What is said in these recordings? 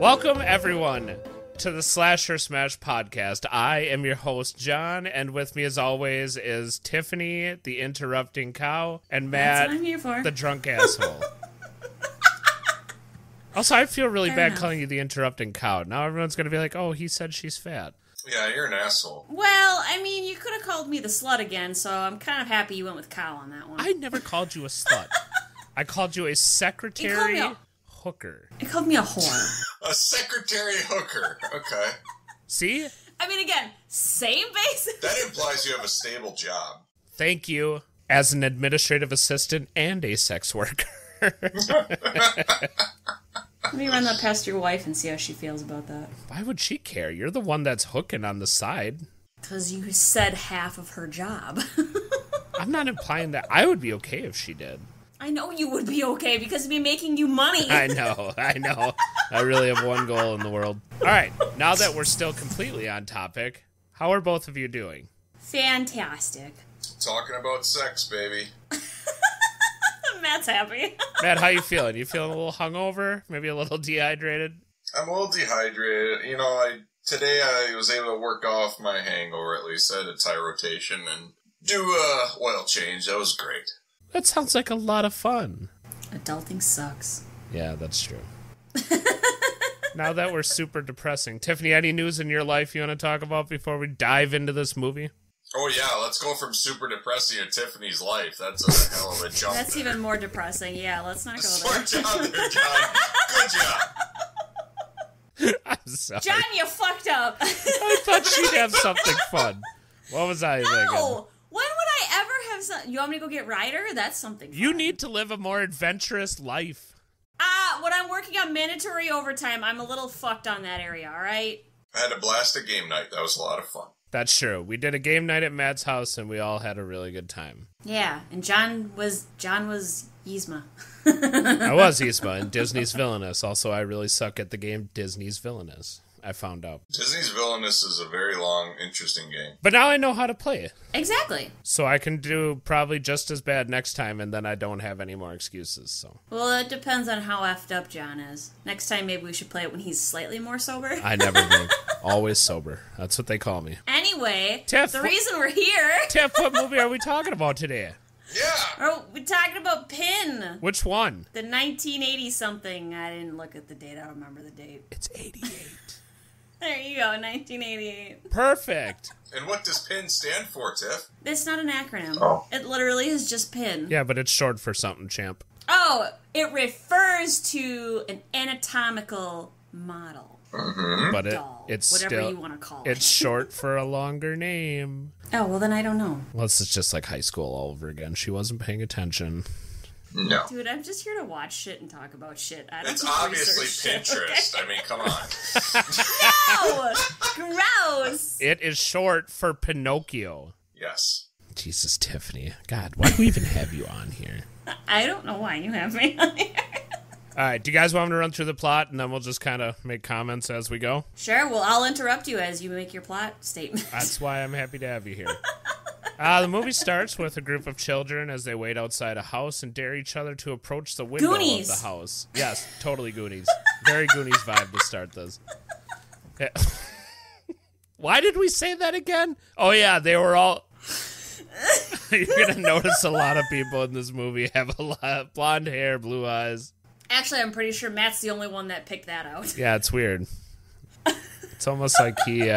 Welcome, everyone, to the Slasher Smash podcast. I am your host, John, and with me, as always, is Tiffany, the interrupting cow, and Matt, the drunk asshole. Also, I feel really bad calling you the interrupting cow. Now everyone's going to be like, oh, he said she's fat. Yeah, you're an asshole. Well, I mean, you could have called me the slut again, so I'm kind of happy you went with cow on that one. I never called you a slut. I called you a secretary hooker. It called me a whore. A secretary hooker. Okay. See? I mean, again, same basis. That implies you have a stable job. Thank you. As an administrative assistant and a sex worker. Let me run that past your wife and see how she feels about that. Why would she care? You're the one that's hooking on the side. Because you said half of her job. I'm not implying that. I would be okay if she did. I know you would be okay because it'd be making you money. I know. I really have one goal in the world. All right, now that we're still completely on topic, how are both of you doing? Fantastic. Talking about sex, baby. Matt's happy. Matt, how you feeling? You feeling a little hungover? Maybe a little dehydrated? I'm a little dehydrated. You know, today I was able to work off my hangover at least. I had a tire rotation and do a oil change. That was great. That sounds like a lot of fun. Adulting sucks. Yeah, that's true. Now that we're super depressing, Tiffany, any news in your life you want to talk about before we dive into this movie? Oh, yeah, let's go from super depressing to Tiffany's life. That's a hell of a jump. That's even more depressing. Yeah, let's not go there. Smart job there, John. Good job. I'm sorry. John, you fucked up. I thought she'd have something fun. What was I thinking? No! When would I ever have some... You want me to go get Ryder? That's something fun. You need to live a more adventurous life. When I'm working on mandatory overtime, I'm a little fucked on that area, all right? I had a blast at game night. That was a lot of fun. That's true. We did a game night at Matt's house, and we all had a really good time. Yeah, and John was Yzma. I was Yzma in Disney's Villainous. Also, I really suck at the game Disney's Villainous. I found out. Disney's Villainous is a very long, interesting game. But now I know how to play it. Exactly. So I can do probably just as bad next time, and then I don't have any more excuses. So. Well, it depends on how effed up John is. Next time, maybe we should play it when he's slightly more sober. I never drink. Always sober. That's what they call me. Anyway, Tiff, the reason we're here... Tiff, what movie are we talking about today? Yeah! We're talking about Pin. Which one? The 1980-something. I didn't look at the date. I don't remember the date. It's 88. There you go, 1988. Perfect. And what does PIN stand for, Tiff? It's not an acronym. Oh. It literally is just PIN. Yeah, but it's short for something, champ. Oh, it refers to an anatomical model. Mm-hmm. But Doll, it's whatever still, you want to call it. It's short for a longer name. Oh, well then I don't know. Well, this is just like high school all over again. She wasn't paying attention. No. Dude, I'm just here to watch shit and talk about shit. I don't It's do obviously research shit, Pinterest. okay? I mean, come on. No! Gross! It is short for Pinocchio. Yes. Jesus, Tiffany. God, why do we even have you on here? I don't know why you have me on here. All right, do you guys want me to run through the plot, and then we'll just kind of make comments as we go? Sure, well, I'll interrupt you as you make your plot statement. That's why I'm happy to have you here. The movie starts with a group of children as they wait outside a house and dare each other to approach the window Goonies. of the house. Yes, totally Goonies. Very Goonies vibe to start this. Yeah. Why did we say that again? Oh, yeah, they were all... You're going to notice a lot of people in this movie have a lot of blonde hair, blue eyes. Actually, I'm pretty sure Matt's the only one that picked that out. Yeah, it's weird. It's almost like he...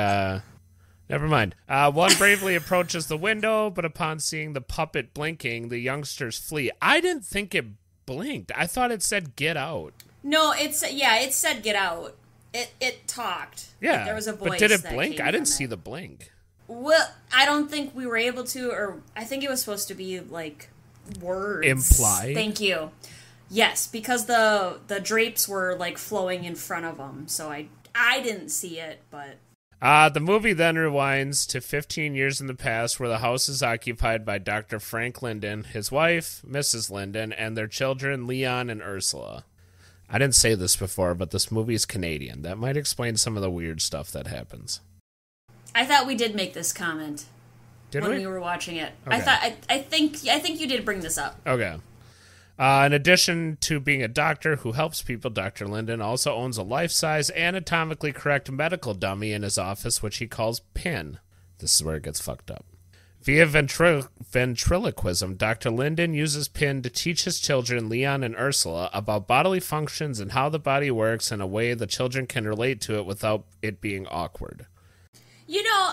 Never mind. One bravely approaches the window, but upon seeing the puppet blinking, the youngsters flee. I didn't think it blinked. I thought it said get out. No, it said get out. It talked. Yeah, Like, there was a voice. but did it that blink? came I didn't from see it. the blink. Well, I don't think we were able to, or I think it was supposed to be like words. Implied? Thank you. Yes, because the drapes were like flowing in front of them, so I didn't see it, but... The movie then rewinds to 15 years in the past where the house is occupied by Dr. Frank Linden, his wife, Mrs. Linden, and their children, Leon and Ursula. I didn't say this before, but this movie is Canadian. That might explain some of the weird stuff that happens. I thought we did make this comment Did when we? we were watching it. Okay. I think you did bring this up. Okay. In addition to being a doctor who helps people, Dr. Linden also owns a life-size, anatomically correct medical dummy in his office, which he calls Pin. This is where it gets fucked up. Via ventriloquism, Dr. Linden uses Pin to teach his children, Leon and Ursula, about bodily functions and how the body works in a way the children can relate to it without it being awkward. You know,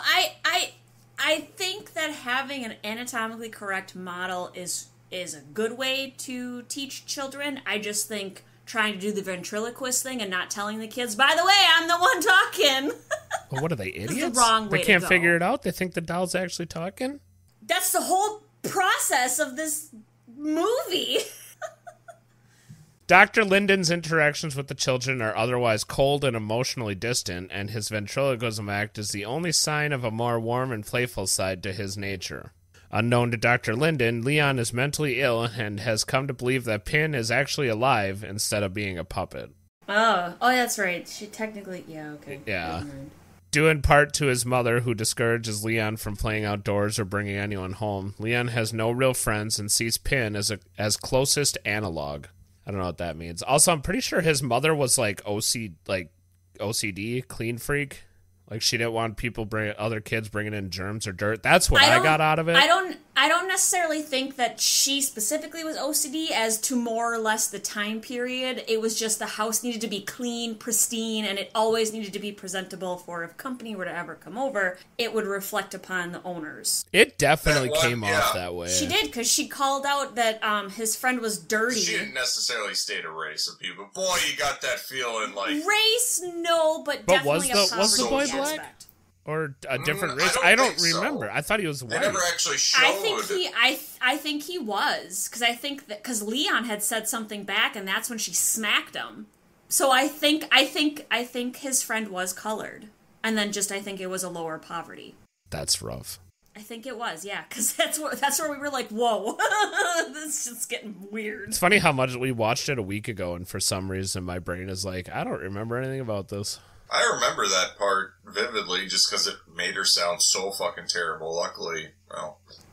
I think that having an anatomically correct model is a good way to teach children. I just think trying to do the ventriloquist thing and not telling the kids, by the way, I'm the one talking. Well, what are they, idiots? That's the wrong way They can't to go. figure it out? They think the doll's actually talking? That's the whole process of this movie. Dr. Linden's interactions with the children are otherwise cold and emotionally distant, and his ventriloquism act is the only sign of a more warm and playful side to his nature. Unknown to Dr. Linden, Leon is mentally ill and has come to believe that Pin is actually alive instead of being a puppet. Oh, that's right. She technically, okay. Yeah. Due in part to his mother, who discourages Leon from playing outdoors or bringing anyone home, Leon has no real friends and sees Pin as closest analog. I don't know what that means. Also, I'm pretty sure his mother was OCD, clean freak. Like, she didn't want other kids bringing in germs or dirt. That's what I got out of it. I don't necessarily think that she specifically was OCD as to more or less the time period. It was just the house needed to be clean, pristine, and it always needed to be presentable for if company were to ever come over, it would reflect upon the owners. It definitely came off that way. She did, because she called out that his friend was dirty. She didn't necessarily state a race of people. Boy, you got that feeling like... Race, no, but definitely was the boy aspect. Black? Or a different race? I don't remember. So. I thought he was white. They never actually showed. I think he was, because Leon had said something back, and that's when she smacked him. So I think his friend was colored, and then I think it was a lower poverty. That's rough. I think it was, yeah, because that's where we were like, whoa, this is just getting weird. It's funny how much we watched it a week ago, and for some reason my brain is like, I don't remember anything about this. I remember that part vividly just because it made her sound so fucking terrible. Luckily,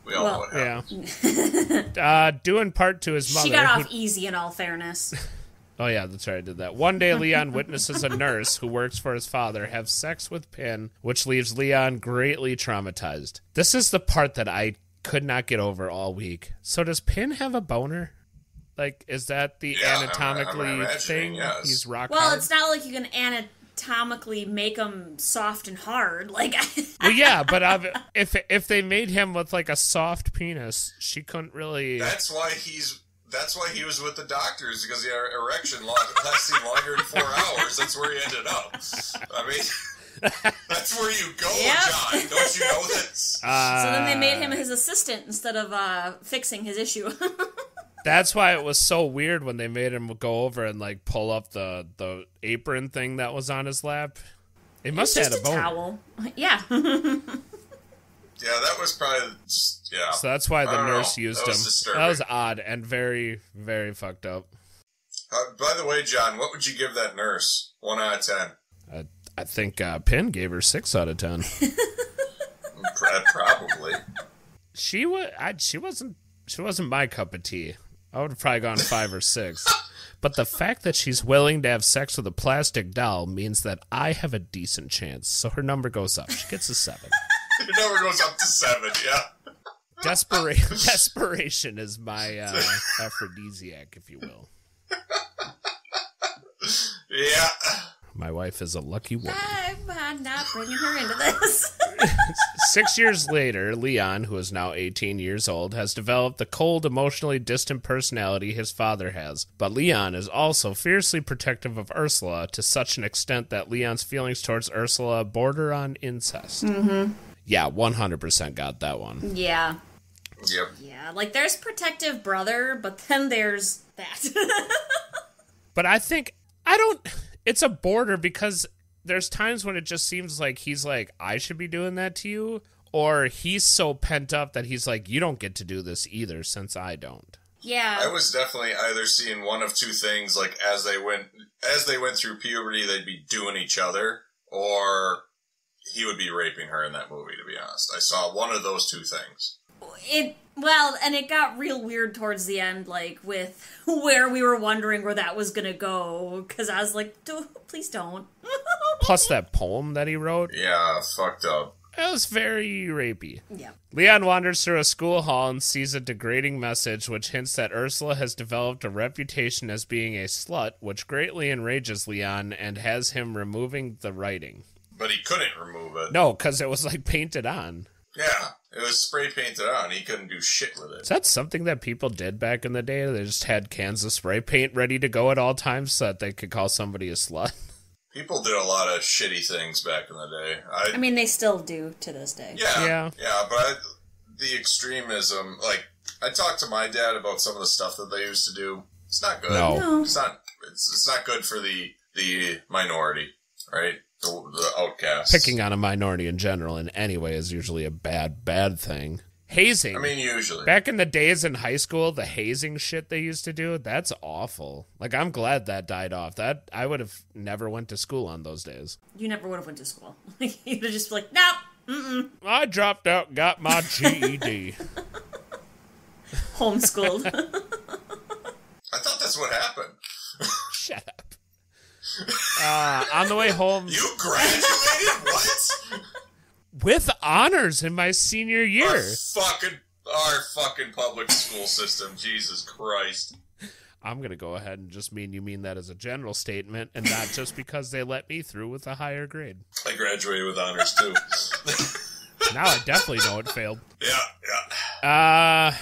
we all know what happened. Yeah. Due in part to his mother. She got off easy, in all fairness. Oh, yeah, that's right, I did that. One day, Leon witnesses a nurse who works for his father have sex with Pin, which leaves Leon greatly traumatized. This is the part that I could not get over all week. So does Pin have a boner? Like, is that the anatomically thing? Yes. He's rock Well, hard? it's not like you can anatomically make him soft and hard. Like, well, yeah, but if they made him with like a soft penis, she couldn't really. That's why he was with the doctors, because the erection lasting longer than 4 hours. That's where he ended up. I mean, that's where you go, John. Don't you know this? So then they made him his assistant instead of fixing his issue. That's why it was so weird when they made him go over and like pull up the apron thing that was on his lap. It must have had a bone. Towel. Yeah. Yeah, that was probably just, yeah. So that's why the nurse used him. Disturbing. That was odd and very, very fucked up. By the way, John, what would you give that nurse? 1 out of 10. I think Penn gave her 6 out of 10. Probably. She wasn't my cup of tea. I would have probably gone 5 or 6. But the fact that she's willing to have sex with a plastic doll means that I have a decent chance. So her number goes up. She gets a 7. Your number goes up to 7, yeah. Desperation is my aphrodisiac, if you will. Yeah. My wife is a lucky woman. I'm not bringing her into this. 6 years later, Leon, who is now 18 years old, has developed the cold, emotionally distant personality his father has. But Leon is also fiercely protective of Ursula to such an extent that Leon's feelings towards Ursula border on incest. Mm-hmm. Yeah, 100% got that one. Yeah. Yep. Yeah, like there's protective brother, but then there's that. But it's a border because there's times when it just seems like he's like, I should be doing that to you. Or he's so pent up that he's like, you don't get to do this either since I don't. Yeah. I was definitely either seeing one of two things, like as they went through puberty, they'd be doing each other, or he would be raping her in that movie, to be honest. I saw one of those two things. Well, and it got real weird towards the end, like, with where we were wondering where that was gonna go, because I was like, please don't. Plus that poem that he wrote. Yeah, fucked up. It was very rapey. Yeah. Leon wanders through a school hall and sees a degrading message which hints that Ursula has developed a reputation as being a slut, which greatly enrages Leon and has him removing the writing. But he couldn't remove it. No, because it was, like, painted on. Yeah, it was spray painted on. He couldn't do shit with it. Is that something that people did back in the day? They just had cans of spray paint ready to go at all times so that they could call somebody a slut? People did a lot of shitty things back in the day. I mean, they still do to this day. Yeah, but the extremism, like, I talked to my dad about some of the stuff that they used to do. It's not good. No. It's not good for the minority, right? The outcasts. Picking on a minority in general in any way is usually a bad thing. Hazing. I mean, usually. Back in the days in high school, the hazing shit they used to do, that's awful. Like, I'm glad that died off. That I would have never went to school on those days. You never would have went to school. You'd have just been like, nope, mm-mm. I dropped out and got my GED. Homeschooled. I thought that's what happened. Shut up. On the way home... You graduated? What? With honors in my senior year. Our fucking public school system. Jesus Christ. I'm going to go ahead and just you mean that as a general statement and not just because they let me through with a higher grade. I graduated with honors, too. Now I definitely know it failed. Yeah.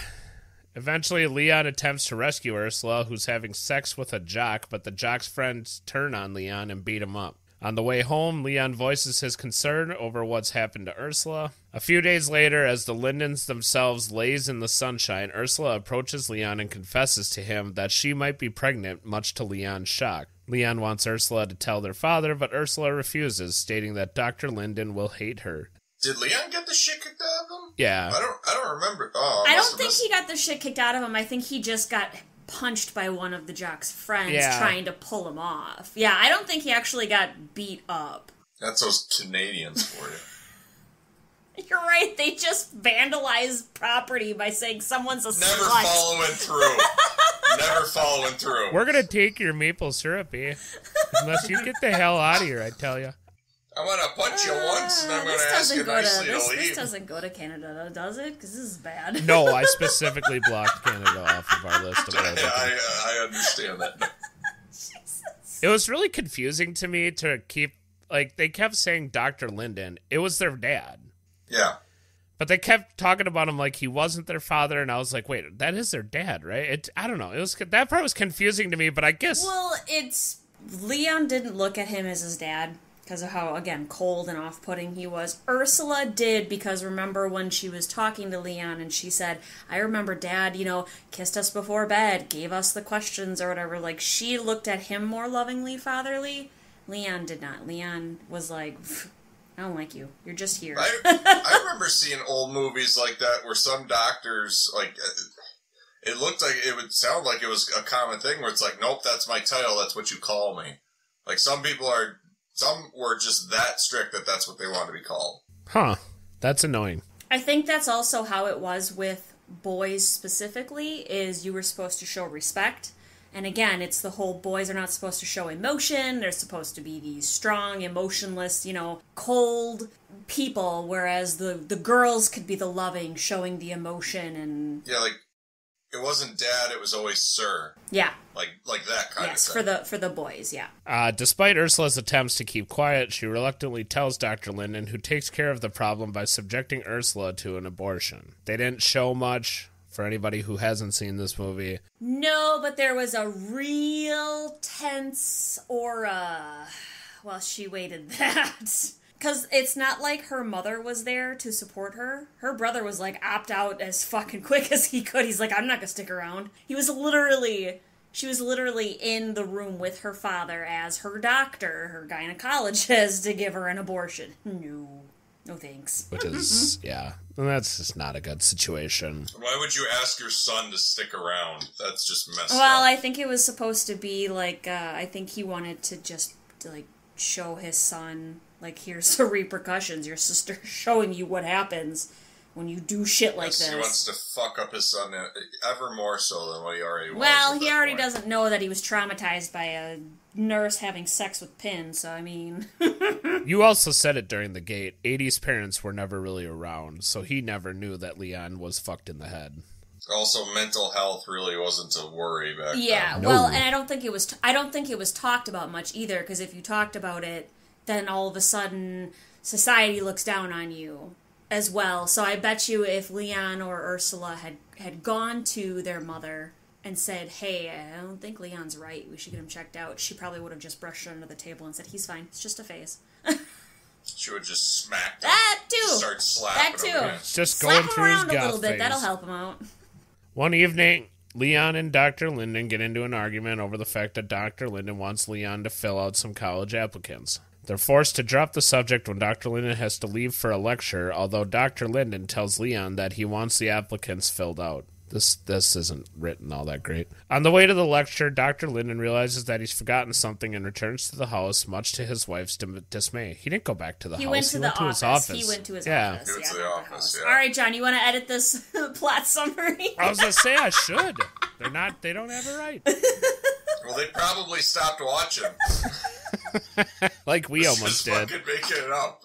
Eventually, Leon attempts to rescue Ursula, who's having sex with a jock, but the jock's friends turn on Leon and beat him up. On the way home, Leon voices his concern over what's happened to Ursula. A few days later, as the Lindens themselves laze in the sunshine, Ursula approaches Leon and confesses to him that she might be pregnant, much to Leon's shock. Leon wants Ursula to tell their father, but Ursula refuses, stating that Dr. Linden will hate her. Did Leon get the shit kicked out of him? Yeah. I don't remember. Oh, I don't think he got the shit kicked out of him. I think he just got punched by one of the jock's friends trying to pull him off. Yeah, I don't think he actually got beat up. That's those Canadians for you. You're right, they just vandalize property by saying someone's a Never slut. following through. Never following through. We're going to take your maple syrupy. Unless you get the hell out of here, I tell you. I'm going to punch you once, and I'm going to ask you nicely to leave. This doesn't go to Canada, does it? Because this is bad. No, I specifically blocked Canada off of our list of words. I understand that. Jesus. It was really confusing to me to keep, like, they kept saying Dr. Linden. It was their dad. Yeah. But they kept talking about him like he wasn't their father, and I was like, wait, that is their dad, right? I don't know. That part was confusing to me, but I guess... Well, Leon didn't look at him as his dad because of how, again, cold and off-putting he was. Ursula did, because remember when she was talking to Leon and she said, I remember Dad, kissed us before bed, gave us the questions or whatever. Like, she looked at him more lovingly, fatherly. Leon did not. Leon was like... I don't like you. You're just here. I remember seeing old movies like that where some doctors, like, it looked like, it would sound like it was a common thing where it's like, nope, that's my title, that's what you call me. Like, some were just that strict that that's what they want to be called. Huh. That's annoying. I think that's also how it was with boys specifically, is you were supposed to show respect. And again, it's the whole boys are not supposed to show emotion. They're supposed to be these strong, emotionless, cold people, whereas the girls could be the loving, showing the emotion and... Yeah, like, it wasn't Dad, it was always Sir. Yeah. Like that kind of thing. Yes, for the boys, yeah. Despite Ursula's attempts to keep quiet, she reluctantly tells Dr. Linden, who takes care of the problem by subjecting Ursula to an abortion. They didn't show much... For anybody who hasn't seen this movie. No, but there was a real tense aura while she waited that. Because it's not like her mother was there to support her. Her brother was like, opt out as fucking quick as he could. He's like, I'm not going to stick around. She was literally in the room with her father as her doctor, her gynecologist, to give her an abortion. No thanks. Which is, yeah, that's just not a good situation. Why would you ask your son to stick around? That's just messed up. Well, I think it was supposed to be like, I think he wanted to just, show his son, like, here's the repercussions. Your sister's showing you what happens when you do shit like this. He wants to fuck up his son ever more so than what he already was. Well, he already doesn't know that he was traumatized by a nurse having sex with Pin, so I mean... You also said it during the gate. 80's parents were never really around, so he never knew that Leon was fucked in the head. Also, mental health really wasn't a worry back then. Yeah, No. well, and I don't think it was talked about much either, because if you talked about it, then all of a sudden society looks down on you as well. So I bet you if Leon or Ursula had gone to their mother and said, hey, I don't think Leon's right, we should get him checked out, she probably would have just brushed it under the table and said, he's fine, it's just a phase. She would just smack him. That too! Just start slapping That too! him. Yeah. Just Slap going him through his around a little goth bit, phase. that'll help him out. One evening, Leon and Dr. Linden get into an argument over the fact that Dr. Linden wants Leon to fill out some college applicants. They're forced to drop the subject when Dr. Linden has to leave for a lecture, although Dr. Linden tells Leon that he wants the applicants filled out. This isn't written all that great. On the way to the lecture, Dr. Linden realizes that he's forgotten something and returns to the house, much to his wife's dismay. He didn't go back to the house. He went to his office. He went to his Yeah. office. He went to the not office, house. yeah. All right, John, you want to edit this plot summary? I was going to say I should. They don't have it right. Well, they probably stopped watching. Like we almost Just did. fucking making it up.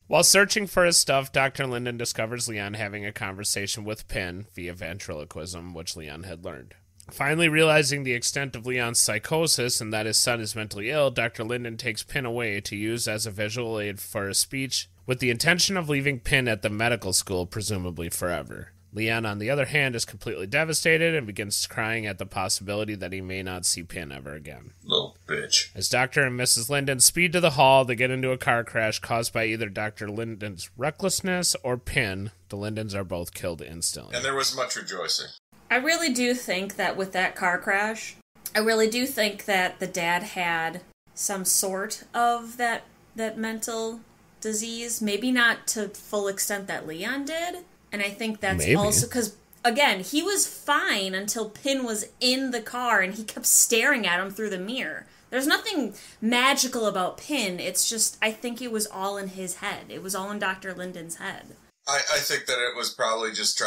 While searching for his stuff, Dr. Linden discovers Leon having a conversation with Pin via ventriloquism, which Leon had learned. Finally realizing the extent of Leon's psychosis and that his son is mentally ill, Dr. Linden takes Pin away to use as a visual aid for a speech with the intention of leaving Pin at the medical school, presumably forever. Leon, on the other hand, is completely devastated and begins crying at the possibility that he may not see Pin ever again. Little bitch. As Dr. and Mrs. Linden speed to the hall, they get into a car crash caused by either Dr. Linden's recklessness or Pin. The Lindens are both killed instantly. And there was much rejoicing. I really do think that with that car crash, I really do think that the dad had some sort of that mental disease. Maybe not to full extent that Leon did. And I think that's Maybe. also because, again, he was fine until Pin was in the car and he kept staring at him through the mirror. There's nothing magical about Pin. It's just, I think it was all in his head. It was all in Dr. Linden's head. I think that it was probably just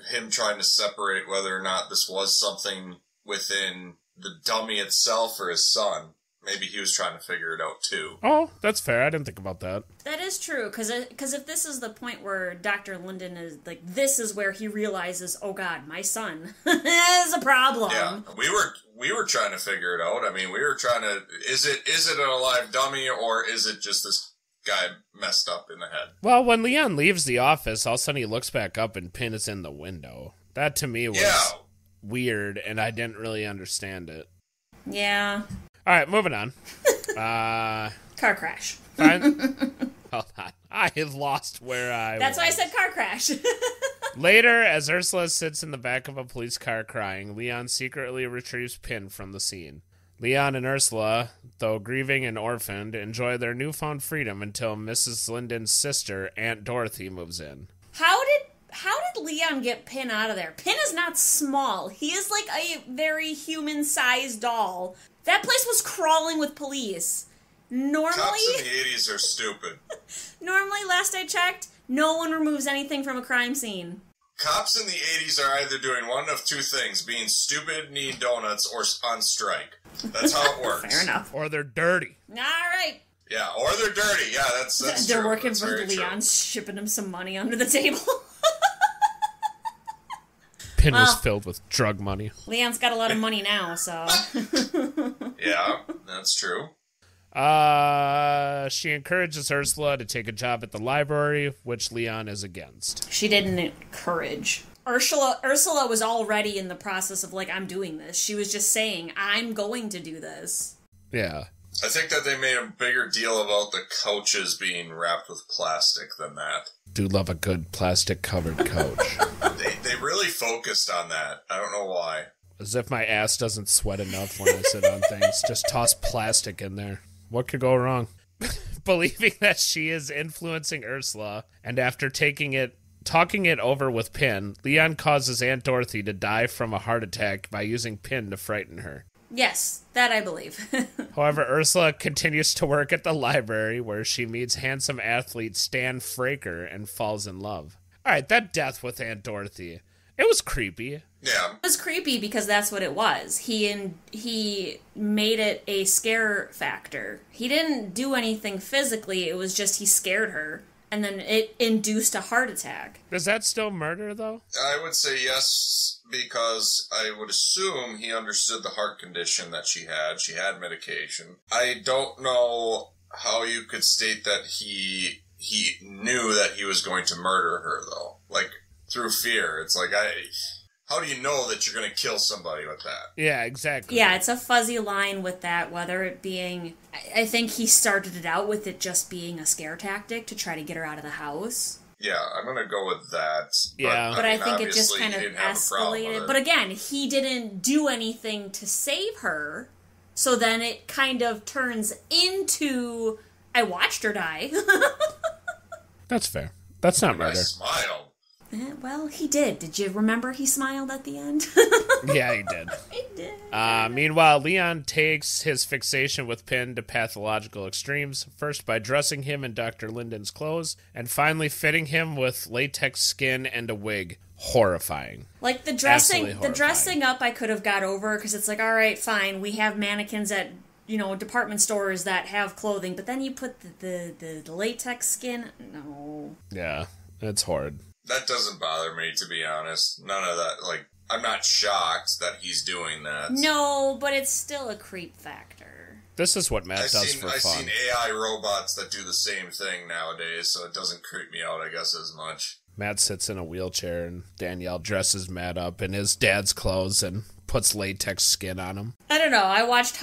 him trying to separate whether or not this was something within the dummy itself or his son. Maybe he was trying to figure it out too. Oh, that's fair. I didn't think about that. That is true, because if this is the point where Dr. Linden is, like, this is where he realizes, oh god, my son is a problem. Yeah, we were trying to figure it out. I mean, we were trying to, is it an alive dummy or is it just this guy messed up in the head? Well, when Leon leaves the office, all of a sudden he looks back up and Pin is in the window. That to me was weird, and I didn't really understand it. Yeah. All right, moving on. Car crash. Hold on. I have lost where I That's was. why I said car crash. Later, as Ursula sits in the back of a police car crying, Leon secretly retrieves Pin from the scene. Leon and Ursula, though grieving and orphaned, enjoy their newfound freedom until Mrs. Linden's sister, Aunt Dorothy, moves in. How did Leon get Pin out of there? Pin is not small. He is like a very human-sized doll. That place was crawling with police. Normally, Cops in the 80s are stupid. Normally, last I checked, no one removes anything from a crime scene. Cops in the 80s are either doing one of two things, being stupid, needing donuts, or on strike. That's how it works. Fair enough. Or they're dirty. All right. Yeah, or they're dirty. Yeah, that's They're true. working That's for very Leon, true. shipping him some money under the table. Pin was Well. filled with drug money. Leon's got a lot of money now, so... Yeah, that's true. She encourages Ursula to take a job at the library, which Leon is against. She didn't encourage. Ursula was already in the process of, like, I'm doing this. She was just saying, I'm going to do this. Yeah. I think that they made a bigger deal about the couches being wrapped with plastic than that. Do love a good plastic-covered couch. They really focused on that. I don't know why. As if my ass doesn't sweat enough when I sit on things. Just toss plastic in there. What could go wrong? Believing that she is influencing Ursula, and after talking it over with Pin, Leon causes Aunt Dorothy to die from a heart attack by using Pin to frighten her. Yes, that I believe. However, Ursula continues to work at the library where she meets handsome athlete Stan Fraker and falls in love. All right, that death with Aunt Dorothy, it was creepy. Yeah. It was creepy because that's what it was. He made it a scare factor. He didn't do anything physically. It was just he scared her, and then it induced a heart attack. Is that still murder, though? I would say yes, because I would assume he understood the heart condition that she had. She had medication. I don't know how you could state that he knew that he was going to murder her, though. Like, through fear. It's like, how do you know that you're going to kill somebody with that? Yeah, exactly. Yeah, it's a fuzzy line with that, whether it being... I think he started it out with it just being a scare tactic to try to get her out of the house. Yeah, I'm going to go with that. Yeah. But I think it just kind of escalated. But again, he didn't do anything to save her, so then it kind of turns into, I watched her die. That's fair. That's not murder. I smiled. Well, he did. Did you remember he smiled at the end? Yeah, he did. He did. Meanwhile, Leon takes his fixation with Pin to pathological extremes, first by dressing him in Dr. Linden's clothes, and finally fitting him with latex skin and a wig. Horrifying. Like, the dressing up I could have got over, because it's like, all right, fine, we have mannequins at, department stores that have clothing, but then you put the latex skin? No. Yeah, it's horrid. That doesn't bother me, to be honest. None of that, like, I'm not shocked that he's doing that. No, but it's still a creep factor. This is what Matt does for fun. I've seen AI robots that do the same thing nowadays, so it doesn't creep me out, I guess, as much. Matt sits in a wheelchair, and Danielle dresses Matt up in his dad's clothes and puts latex skin on him. I don't know. I watched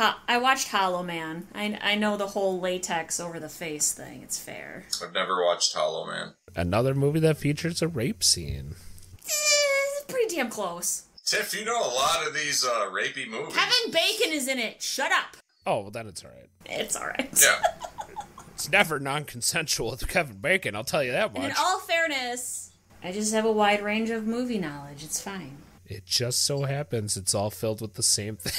Hollow Man. I know the whole latex over the face thing. It's fair. I've never watched Hollow Man. Another movie that features a rape scene. It's pretty damn close. Tiff, you know a lot of these rapey movies. Kevin Bacon is in it. Shut up. Oh, well, then it's all right. It's all right. Yeah. It's never non-consensual with Kevin Bacon, I'll tell you that much. And in all fairness, I just have a wide range of movie knowledge. It's fine. It just so happens it's all filled with the same thing.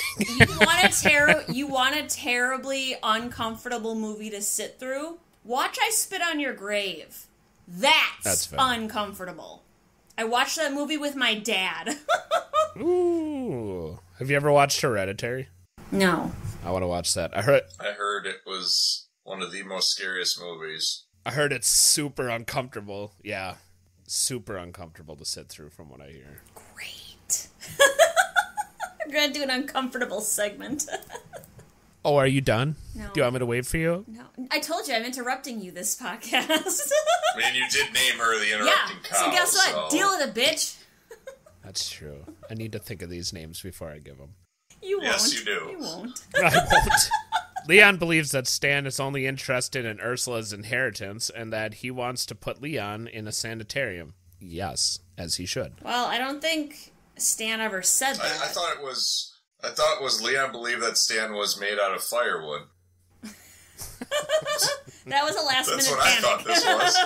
You want a terribly uncomfortable movie to sit through? Watch I Spit on Your Grave. That's uncomfortable. I watched that movie with my dad. Ooh. Have you ever watched Hereditary? No. I want to watch that. I heard it was one of the most scariest movies. I heard it's super uncomfortable. Yeah. Super uncomfortable to sit through from what I hear. Great. We're going to do an uncomfortable segment. Oh, are you done? No. Do you want me to wait for you? No. I told you I'm interrupting you this podcast. I mean, you did name her the interrupting cow. So guess what? Deal with it, bitch. That's true. I need to think of these names before I give them. You won't. Yes, you do. You won't. I won't. Leon believes that Stan is only interested in Ursula's inheritance and that he wants to put Leon in a sanitarium. Yes, as he should. Well, I don't think Stan ever said that. I thought it was Leon believed that Stan was made out of firewood. That was a last minute That's what panic. I thought this was.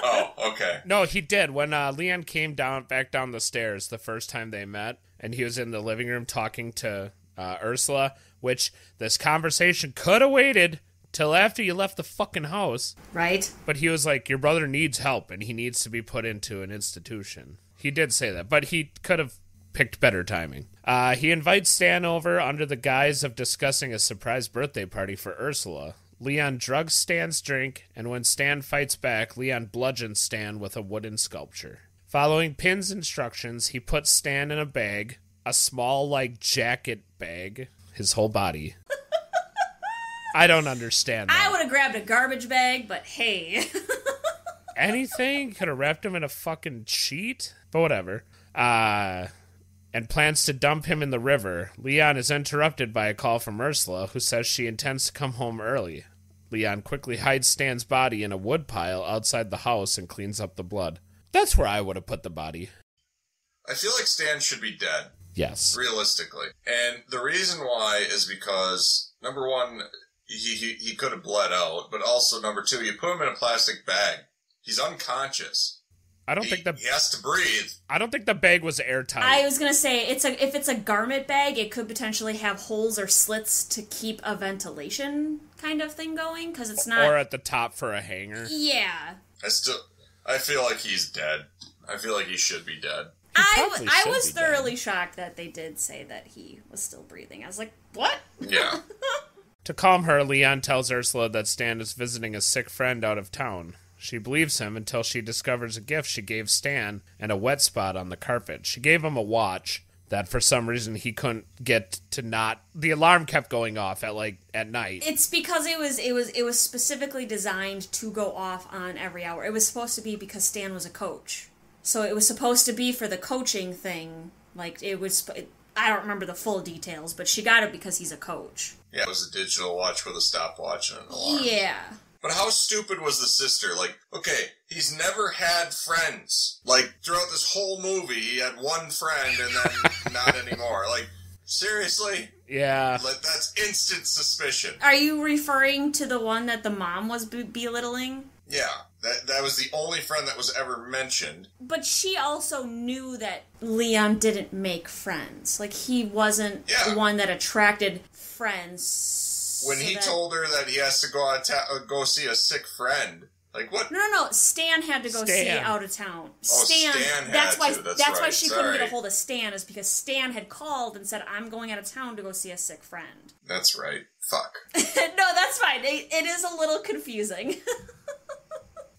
Oh, okay. No, he did. When Leon came back down the stairs the first time they met, and he was in the living room talking to Ursula, which this conversation could have waited till after you left the fucking house. Right. But he was like, your brother needs help, and he needs to be put into an institution. He did say that, but he could have picked better timing. He invites Stan over under the guise of discussing a surprise birthday party for Ursula. Leon drugs Stan's drink, and when Stan fights back, Leon bludgeons Stan with a wooden sculpture. Following Pin's instructions, he puts Stan in a bag, a small, jacket bag, his whole body. I don't understand that. I would have grabbed a garbage bag, but hey. Anything? Could have wrapped him in a fucking sheet? But whatever. And plans to dump him in the river. Leon is interrupted by a call from Ursula, who says she intends to come home early. Leon quickly hides Stan's body in a woodpile outside the house and cleans up the blood. That's where I would have put the body. I feel like Stan should be dead. Yes. Realistically. And the reason why is because, number one, he could have bled out, but also, number two, you put him in a plastic bag. He's unconscious. I don't think he has to breathe. I don't think the bag was airtight. I was going to say, if it's a garment bag, it could potentially have holes or slits to keep a ventilation kind of thing going, because it's not... Or at the top for a hanger. Yeah. I feel like he's dead. I feel like he should be dead. I was thoroughly shocked that they did say that he was still breathing. I was like, what? Yeah. To calm her, Leon tells Ursula that Stan is visiting a sick friend out of town. She believes him until she discovers a gift she gave Stan and a wet spot on the carpet. She gave him a watch that for some reason he couldn't get to not... The alarm kept going off at night. It's because it was specifically designed to go off on every hour. It was supposed to be because Stan was a coach. So it was supposed to be for the coaching thing. I don't remember the full details, but she got it because he's a coach. Yeah, it was a digital watch with a stopwatch and an alarm. Yeah. But how stupid was the sister? Okay, he's never had friends. Throughout this whole movie, he had one friend and then not anymore. Seriously? Yeah. That's instant suspicion. Are you referring to the one that the mom was belittling? Yeah, that was the only friend that was ever mentioned. But she also knew that Leon didn't make friends. He wasn't the one that attracted friends. When he told her that he has to go see a sick friend, what? No. Stan had to go see out of town. Stan that's why she couldn't get a hold of Stan, is because Stan had called and said, I'm going out of town to go see a sick friend. That's right. Fuck. No, that's fine. It is a little confusing.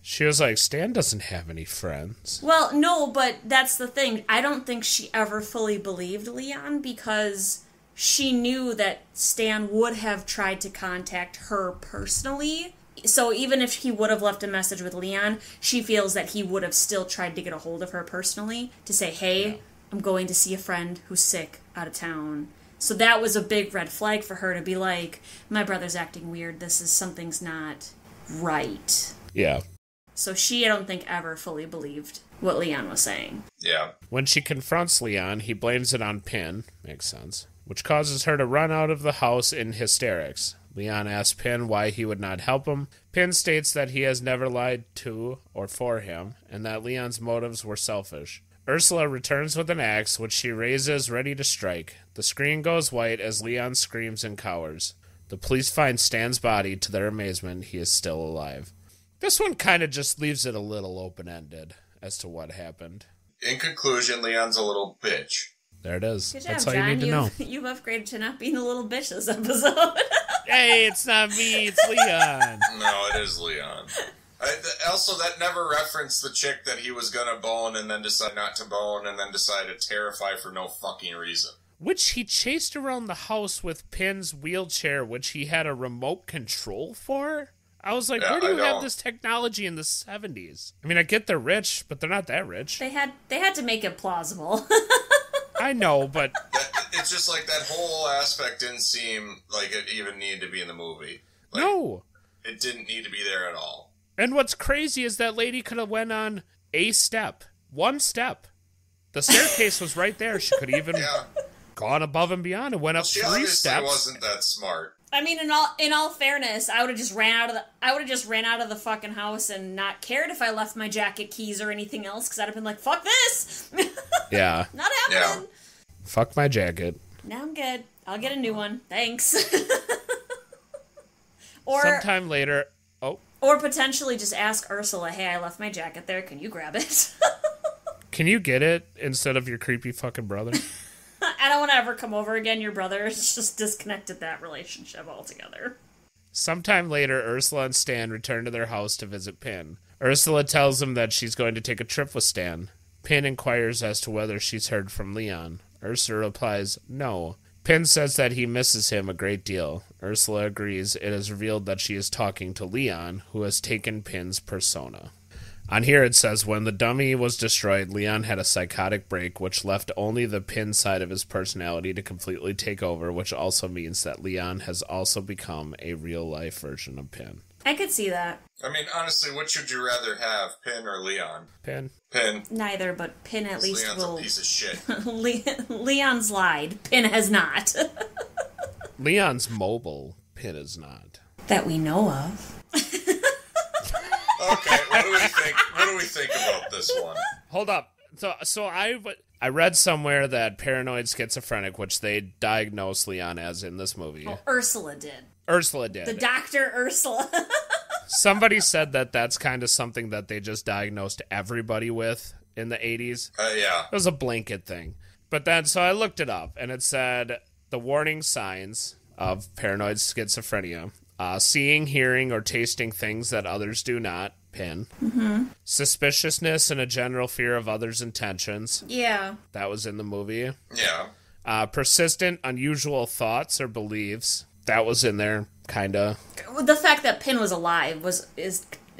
She was like, Stan doesn't have any friends. Well, no, but that's the thing. I don't think she ever fully believed Leon because she knew that Stan would have tried to contact her personally. So even if he would have left a message with Leon, she feels that he would have still tried to get a hold of her personally to say, hey, I'm going to see a friend who's sick out of town. So that was a big red flag for her to be like, my brother's acting weird. Something's not right. Yeah. So she, I don't think, ever fully believed what Leon was saying. Yeah. When she confronts Leon, he blames it on Pin. Makes sense. Which causes her to run out of the house in hysterics. Leon asks Pin why he would not help him. Pin states that he has never lied to or for him, and that Leon's motives were selfish. Ursula returns with an axe, which she raises, ready to strike. The screen goes white as Leon screams and cowers. The police find Stan's body. To their amazement, he is still alive. This one kind of just leaves it a little open-ended as to what happened. In conclusion, Leon's a little bitch. There it is. Good job, That's all John. you need to know. You've upgraded to not being a little bitch this episode. Hey, it's not me, it's Leon. No, it is Leon. Also, that never referenced the chick that he was gonna bone and then decide not to bone and then decide to terrify for no fucking reason. Which he chased around the house with Pin's wheelchair, which he had a remote control for? I was like, where do you have this technology in the 70s? I mean, I get they're rich, but they're not that rich. They had to make it plausible. I know, but... It's just that whole aspect didn't seem like it even needed to be in the movie. No. It didn't need to be there at all. And what's crazy is that lady could have went on a step. One step. The staircase was right there. She could even gone above and beyond and went up 3 steps. She wasn't that smart. I mean, in all fairness, I would have just ran out of the fucking house and not cared if I left my jacket, keys, or anything else, because I'd have been like, fuck this. Yeah. Not happening. Yeah. Fuck my jacket. No, I'm good. I'll get a new one. Thanks. Sometime later... Oh. Or potentially just ask Ursula, hey, I left my jacket there. Can you grab it? Can you get it instead of your creepy fucking brother? I don't want to ever come over again. Your brother has just disconnected that relationship altogether. Sometime later, Ursula and Stan return to their house to visit Pin. Ursula tells him that she's going to take a trip with Stan. Pin inquires as to whether she's heard from Leon. Ursula replies, no. Pin says that he misses him a great deal. Ursula agrees. It is revealed that she is talking to Leon, who has taken Pin's persona. On here it says, when the dummy was destroyed, Leon had a psychotic break, which left only the Pin side of his personality to completely take over, which also means that Leon has also become a real-life version of Pin. I could see that. I mean, honestly, which would you rather have, Pin or Leon? Pin. Neither, but Pin at least Leon's will... a piece of shit. Leon's lied. Pin has not. Leon's mobile. Pin is not. That we know of. Okay, what do we think about this one? Hold up. So I read somewhere that paranoid schizophrenic, which they diagnosed Leon as in this movie. Oh, Ursula did. The Dr. Ursula. Somebody said that that's kind of something that they just diagnosed everybody with in the 80s. Yeah. It was a blanket thing. But then, so I looked it up, and it said the warning signs of paranoid schizophrenia. Seeing, hearing, or tasting things that others do not. Pin. Mm-hmm. Suspiciousness and a general fear of others' intentions. Yeah. That was in the movie. Yeah. Persistent, unusual thoughts or beliefs. That was in there, kind of. The fact that Pin was alive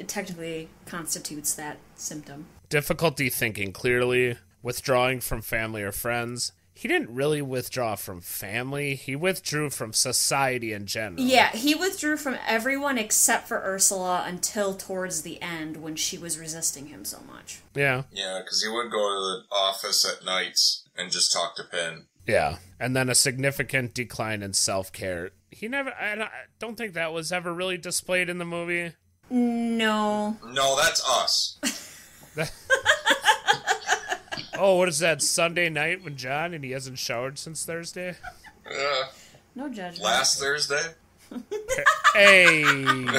technically constitutes that symptom. Difficulty thinking clearly. Withdrawing from family or friends. He didn't really withdraw from family. He withdrew from society in general. Yeah, he withdrew from everyone except for Ursula until towards the end when she was resisting him so much. Yeah. Yeah, because he would go to the office at nights and just talk to Penn. Yeah. And then a significant decline in self-care. I don't think that was ever really displayed in the movie. No. No, that's us. Oh, what is that, Sunday night when John, and he hasn't showered since Thursday? No judgment. Last Thursday? Hey,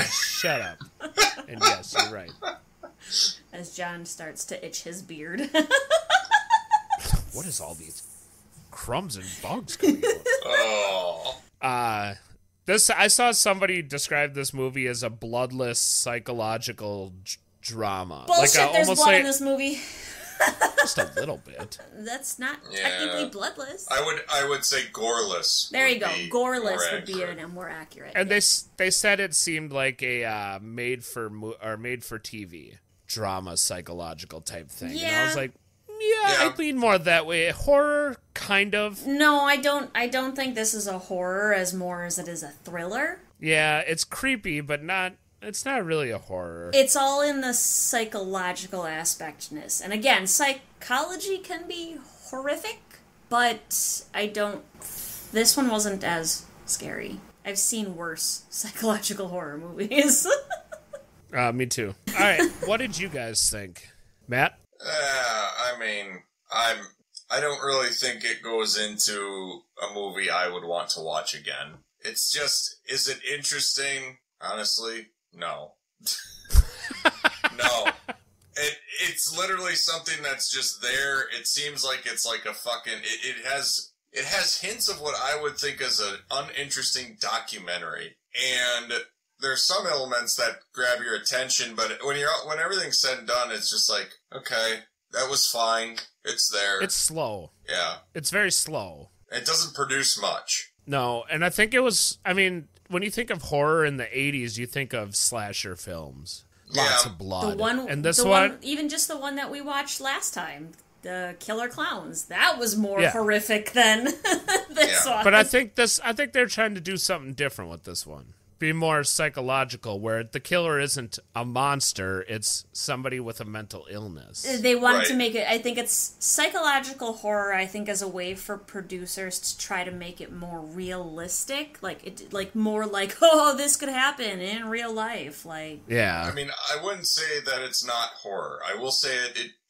shut up. And yes, you're right. As John starts to itch his beard. What is all these crumbs and bugs coming out? Oh. I saw somebody describe this movie as a bloodless psychological drama. Bullshit, there's blood in this movie. Just a little bit. That's not technically bloodless. I would say goreless. There you go. Goreless would be more accurate. And they said it seemed like a made for TV drama psychological type thing. Yeah. And I was like, I lean more that way. Horror, kind of. No, I don't think this is a horror as it is a thriller. Yeah, it's creepy, but not. It's not really a horror. It's all in the psychological aspectness. And again, psychology can be horrific, but this one wasn't as scary. I've seen worse psychological horror movies. Me too. All right, what did you guys think? Matt? I don't really think it goes into a movie I would want to watch again. It's just, is it interesting? Honestly, no. No. It's literally something that's just there. It seems like it's like a fucking... It has hints of what I would think is an uninteresting documentary. And there's some elements that grab your attention, but when everything's said and done, it's just like, okay, that was fine. It's there. It's slow. Yeah. It's very slow. It doesn't produce much. No, and I think it was... I mean, when you think of horror in the 80s, you think of slasher films. Lots of blood. Even just the one that we watched last time, the Killer Clowns, that was more horrific than this one. But I think they're trying to do something different with this one. Be more psychological, where the killer isn't a monster, it's somebody with a mental illness. They wanted to make it, I think it's psychological horror, I think, as a way for producers to try to make it more realistic, more like, oh, this could happen in real life, I mean, I wouldn't say that it's not horror. I will say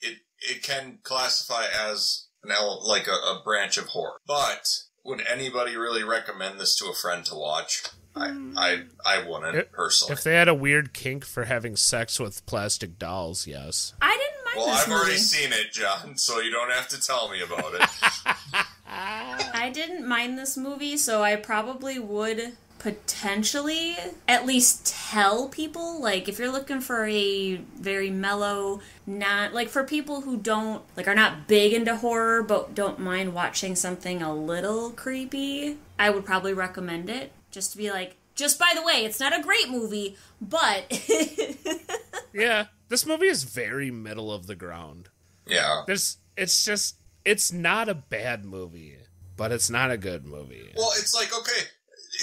it can classify as a branch of horror. But would anybody really recommend this to a friend to watch? I wouldn't, personally. If they had a weird kink for having sex with plastic dolls, yes. I didn't mind this movie. Well, I've already seen it, John, so you don't have to tell me about it. I didn't mind this movie, so I probably would potentially at least tell people, if you're looking for a very mellow, not, for people who don't, are not big into horror, but don't mind watching something a little creepy, I would probably recommend it. Just to be just by the way, it's not a great movie, but... Yeah, this movie is very middle of the ground. Yeah. It's not a bad movie, but it's not a good movie. Well, it's okay,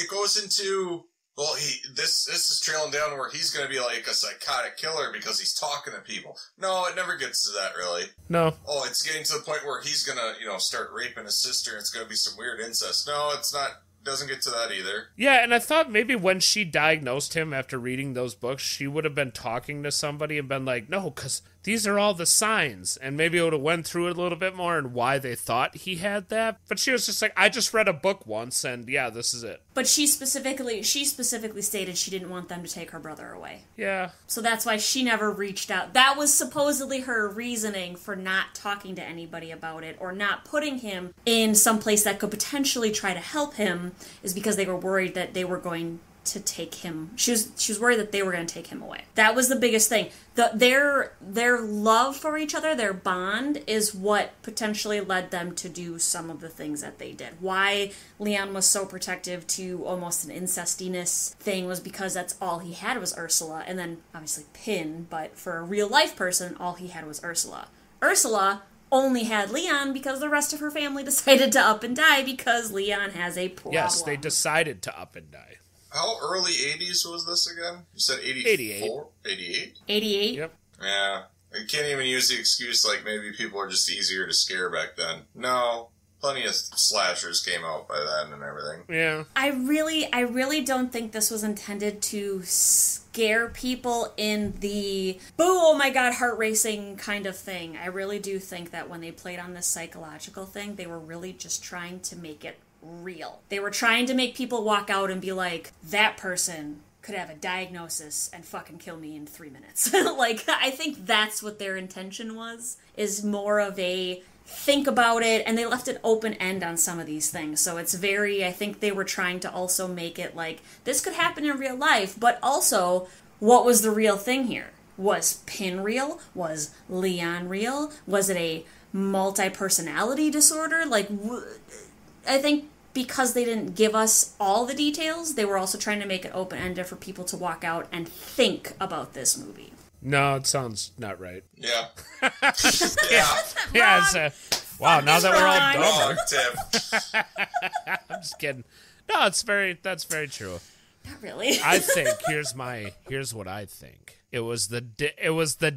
it goes into... Well, this is trailing down where he's going to be like a psychotic killer because he's talking to people. No, it never gets to that, really. No. Oh, it's getting to the point where he's going to, start raping his sister and it's going to be some weird incest. No, it's not... Doesn't get to that either. Yeah, and I thought maybe when she diagnosed him after reading those books, she would have been talking to somebody and been like, no, because these are all the signs, and maybe it would have went through it a little bit more and why they thought he had that. But she was just like, I just read a book once, and yeah, this is it. But she specifically stated she didn't want them to take her brother away. Yeah. So that's why she never reached out. That was supposedly her reasoning for not talking to anybody about it or not putting him in some place that could potentially try to help him, is because they were worried that they were going to take him. She was worried that they were going to take him away. That was the biggest thing. Their love for each other, their bond, is what potentially led them to do some of the things that they did. Why Leon was so protective to almost an incestiness thing was because that's all he had was Ursula, and then obviously Pin, but for a real life person, all he had was Ursula. Ursula only had Leon because the rest of her family decided to up and die because Leon has a problem. Yes, they decided to up and die. How early 80s was this again? You said 84? 88? 88? Yep. Yeah. You can't even use the excuse like maybe people are just easier to scare back then. No. Plenty of slashers came out by then and everything. Yeah. I really don't think this was intended to scare people in the boo, oh my god, heart racing kind of thing. I really do think that when they played on this psychological thing, they were really just trying to make it real. They were trying to make people walk out and be like, that person could have a diagnosis and fucking kill me in 3 minutes. Like, I think that's what their intention was, is more of a think about it, and they left it open end on some of these things. So it's I think they were trying to also make it like, this could happen in real life, but also, what was the real thing here? Was Pin real? Was Leon real? Was it a multi-personality disorder? Like, I think because they didn't give us all the details, they were also trying to make it open-ended for people to walk out and think about this movie. No, it sounds not right. Yeah. Yeah, it's wow, now that we're all dumber. Tim. I'm just kidding. No, that's very true. Not really. I think here's what I think. It was the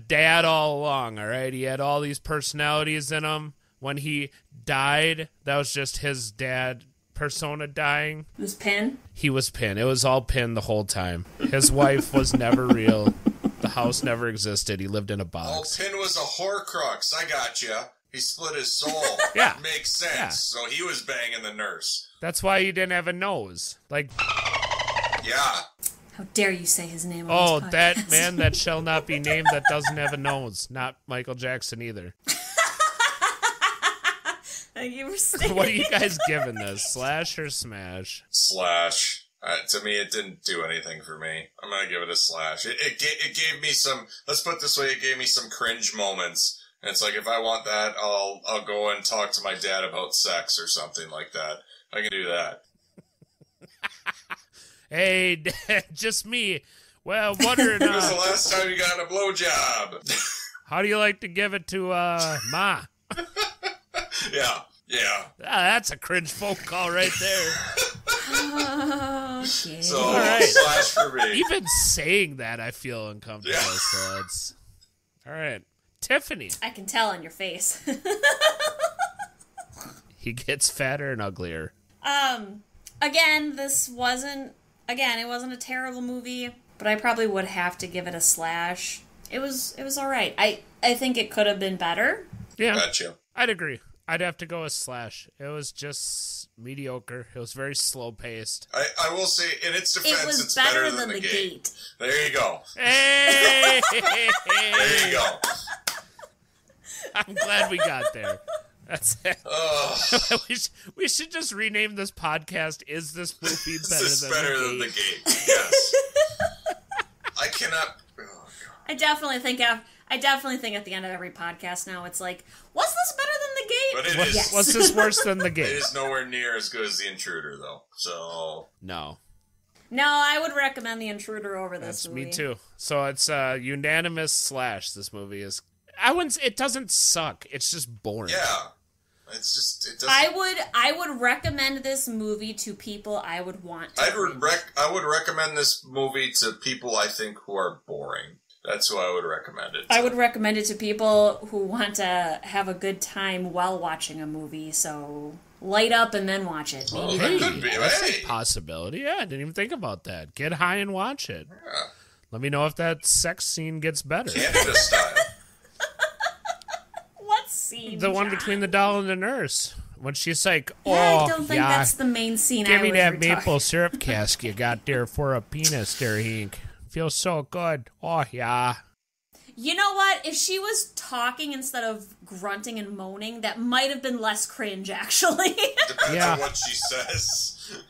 dad all along, all right? He had all these personalities in him. When he died, that was just his dad persona dying. It was Pin? He was Pin. It was all Pin the whole time. His wife was never real. The house never existed. He lived in a box. Oh, Pin was a Horcrux. I got you. He split his soul. Yeah. Makes sense. Yeah. So he was banging the nurse. That's why he didn't have a nose. Like, yeah. How dare you say his name on oh, this podcast. that man that shall not be named that doesn't have a nose. Not Michael Jackson either. You were saying. What are you guys giving this? Slash or smash? Slash. To me, it didn't do anything for me. I'm gonna give it a slash. It gave me some. Let's put it this way: it gave me some cringe moments. And it's like, if I want that, I'll go and talk to my dad about sex or something like that. I can do that. Hey, Dad, just me. Well, wondering. When was the last time you got a blowjob? How do you like to give it to Ma? Yeah. That's a cringe phone call right there. Okay. So, All right. slash for me. Even saying that, I feel uncomfortable. Yeah. So it's all right. Tiffany. I can tell on your face. He gets fatter and uglier. Again, it wasn't a terrible movie, but I probably would have to give it a slash. It was all right. I think it could have been better. Yeah. Gotcha. I'd agree. I'd have to go with slash. It was just mediocre. It was very slow paced. I will say, in its defense, It was it's better than The Gate. There you go. Hey! There you go. I'm glad we got there. That's it. Oh, we should just rename this podcast, Is This Movie is Better this Than better the than Gate? The Gate? Yes. I cannot. Oh, God. I definitely think at the end of every podcast now it's like, was this better than The Gate? But it is. Yes. Was this worse than The It Gate? is nowhere near as good as The Intruder, though. So. No. No, I would recommend The Intruder over this movie. Me too. So it's a unanimous slash. This movie is. I wouldn't. It doesn't suck. It's just boring. Yeah. It's just. It doesn't. I would recommend this movie to people I would want to. I would recommend this movie to people I think who are boring. That's who I would recommend it to. I would recommend it to people who want to have a good time while watching a movie, so light up and then watch it. Oh, Hey, that could be. that's Hey. a possibility. Yeah, I didn't even think about that. Get high and watch it. Yeah. Let me know if that sex scene gets better. Canada style. scene? The one John? between the doll and the nurse. When she's like, oh, I don't think that's the main scene. give me that maple syrup cask you got there for a penis there, Hank. Feels so good. Oh, yeah. You know what? If she was talking instead of grunting and moaning, that might have been less cringe, actually. Depends on what she says.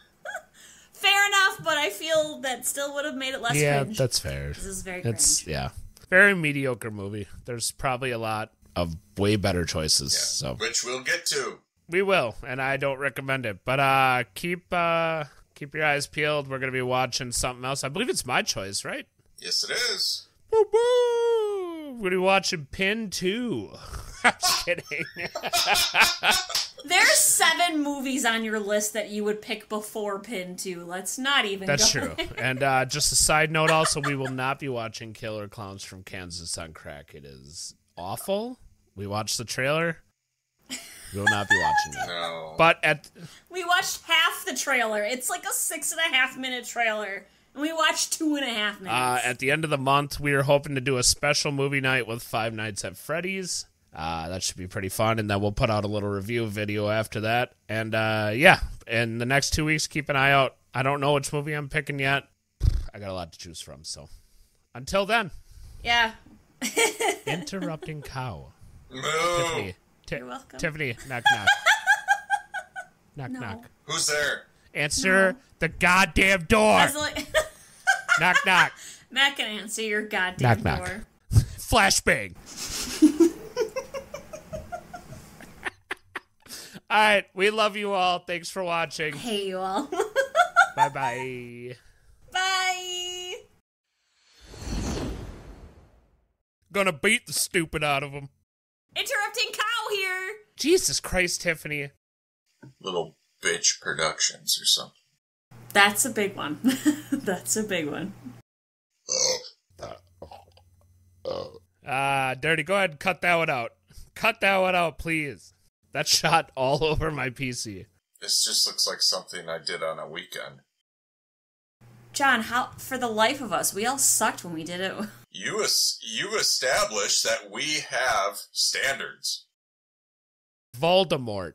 Fair enough, but I feel that still would have made it less cringe. Yeah, that's fair. This is very cringe. Yeah. Very mediocre movie. There's probably a lot of way better choices. Yeah, so which we'll get to. We will, and I don't recommend it. But keep your eyes peeled. We're going to be watching something else. I believe it's my choice, right? Yes, it is. Woo-woo! We're going to be watching Pin 2. I'm just kidding. There's 7 movies on your list that you would pick before Pin 2. Let's not even That's go true. there. And just a side note also, we will not be watching Killer Clowns from Kansas on crack. It is awful. We watched the trailer. We will not be watching it. No. But We watched half the trailer. It's like a 6.5-minute trailer. And we watched 2.5 minutes. At the end of the month, we are hoping to do a special movie night with Five Nights at Freddy's. That should be pretty fun, and then we'll put out a little review video after that. And, yeah, in the next 2 weeks, keep an eye out. I don't know which movie I'm picking yet. I got a lot to choose from, so. Until then. Yeah. Interrupting cow. Moo. Tiffany. You're welcome. Tiffany, knock, knock. Knock, No. knock. Who's there? Answer the goddamn door. Knock, knock. Matt can answer your goddamn Knock, door. knock. Flashbang. All right, we love you all. Thanks for watching. I hate you all. Bye-bye. Bye. Gonna beat the stupid out of them. Interrupting cow here. Jesus Christ, Tiffany. Little Bitch Productions or something. That's a big one. That's a big one. Dirty, go ahead and cut that one out. Cut that one out, please. That shot all over my PC. This just looks like something I did on a weekend. John, how for the life of us, we all sucked when we did it. You established that we have standards. Voldemort.